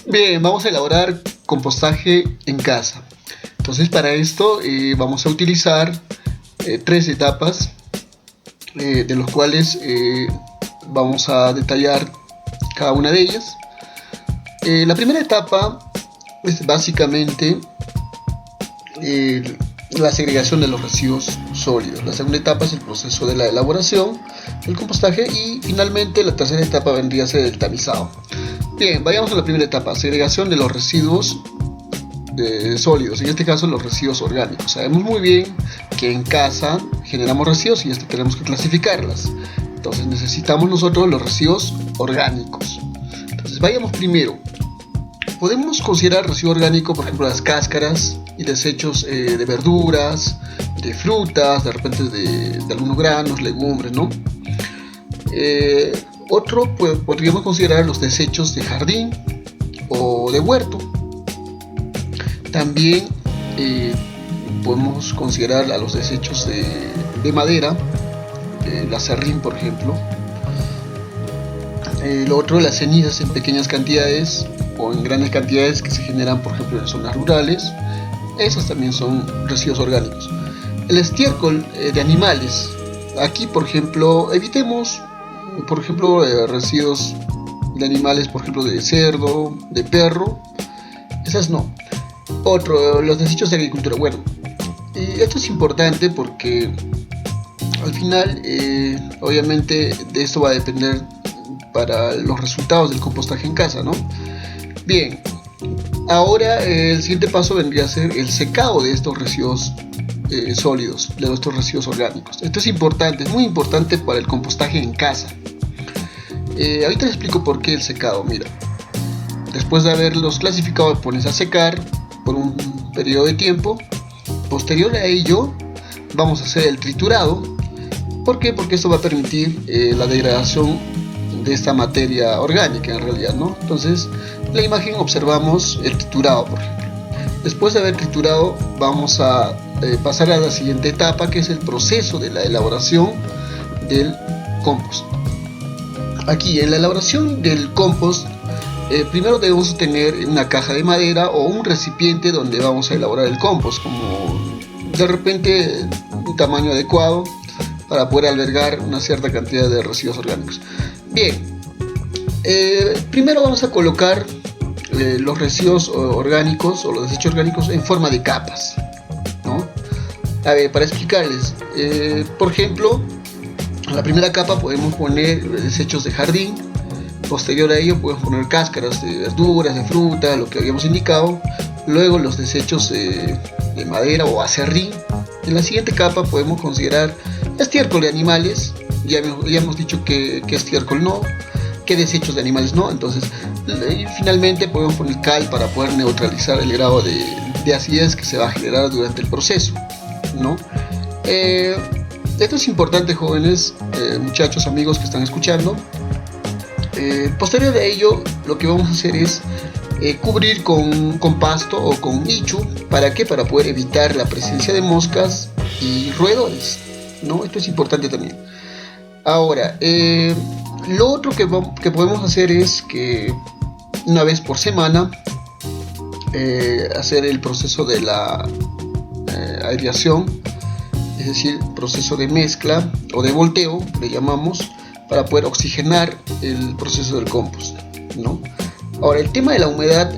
Bien, vamos a elaborar compostaje en casa. Entonces para esto vamos a utilizar tres etapas, de los cuales vamos a detallar cada una de ellas. La primera etapa es básicamente la segregación de los residuos sólidos. La segunda etapa es el proceso de la elaboración del compostaje y finalmente la tercera etapa vendría a ser el tamizado. Bien, vayamos a la primera etapa, segregación de los residuos sólidos, en este caso los residuos orgánicos. Sabemos muy bien que en casa generamos residuos y tenemos que clasificarlas. Entonces necesitamos nosotros los residuos orgánicos. Entonces vayamos primero. Podemos considerar residuo orgánico, por ejemplo, las cáscaras y desechos de verduras, de frutas, de repente de algunos granos, legumbres, ¿no? Otro, pues, podríamos considerar los desechos de jardín o de huerto. También podemos considerar a los desechos de madera, el aserrín, por ejemplo. Lo otro, las cenizas en pequeñas cantidades o en grandes cantidades que se generan, por ejemplo, en zonas rurales. Esas también son residuos orgánicos. El estiércol de animales. Aquí, por ejemplo, evitemos, por ejemplo, residuos de animales, por ejemplo, de cerdo, de perro. Esas no. Otro, los desechos de agricultura. Bueno, esto es importante porque al final, obviamente, de esto va a depender para los resultados del compostaje en casa, ¿no? Bien, ahora el siguiente paso vendría a ser el secado de estos residuos sólidos, de estos residuos orgánicos. Esto es importante, es muy importante para el compostaje en casa. Ahorita les explico por qué el secado. Mira, después de haberlos clasificado, pones a secar por un periodo de tiempo. Posterior a ello, vamos a hacer el triturado. ¿Por qué? Porque esto va a permitir la degradación de esta materia orgánica en realidad, ¿no? Entonces, en la imagen observamos el triturado, por ejemplo. Después de haber triturado, vamos a pasar a la siguiente etapa, que es el proceso de la elaboración del compost. Aquí, en la elaboración del compost, primero debemos tener una caja de madera o un recipiente donde vamos a elaborar el compost, como de repente un tamaño adecuado para poder albergar una cierta cantidad de residuos orgánicos. Bien, primero vamos a colocar los residuos orgánicos o los desechos orgánicos en forma de capas, ¿no? A ver, para explicarles, por ejemplo, en la primera capa podemos poner desechos de jardín. Posterior a ello podemos poner cáscaras de verduras, de fruta, lo que habíamos indicado. Luego los desechos de madera o aserrín. En la siguiente capa podemos considerar estiércol de animales. Ya hemos dicho que estiércol no, que desechos de animales no. Entonces, finalmente podemos poner cal para poder neutralizar el grado de acidez que se va a generar durante el proceso, ¿no? Esto es importante, jóvenes, muchachos, amigos que están escuchando. Posterior a ello, lo que vamos a hacer es cubrir con pasto o con nicho. ¿Para qué? Para poder evitar la presencia de moscas y roedores, ¿no? Esto es importante también. Ahora, lo otro que podemos hacer es que una vez por semana hacer el proceso de la aireación, es decir, proceso de mezcla o de volteo, le llamamos, para poder oxigenar el proceso del compost, ¿no? Ahora, el tema de la humedad,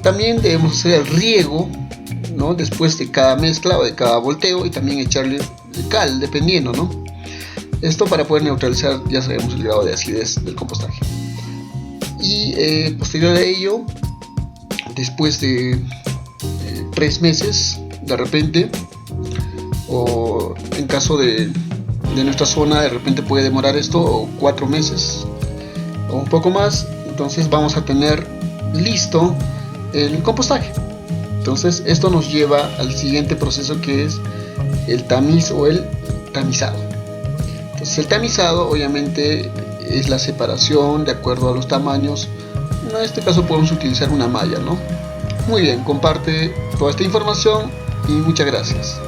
también debemos hacer el riego, ¿no? Después de cada mezcla o de cada volteo, y también echarle cal, dependiendo, ¿no? Esto para poder neutralizar, ya sabemos, el grado de acidez del compostaje. Y posterior a ello, después de 3 meses, de repente, o en caso de nuestra zona, de repente puede demorar esto, o 4 meses, o un poco más, entonces vamos a tener listo el compostaje. Entonces esto nos lleva al siguiente proceso, que es el tamiz o el tamizado. Entonces el tamizado obviamente es la separación de acuerdo a los tamaños. En este caso podemos utilizar una malla, ¿no? Muy bien, comparte toda esta información y muchas gracias.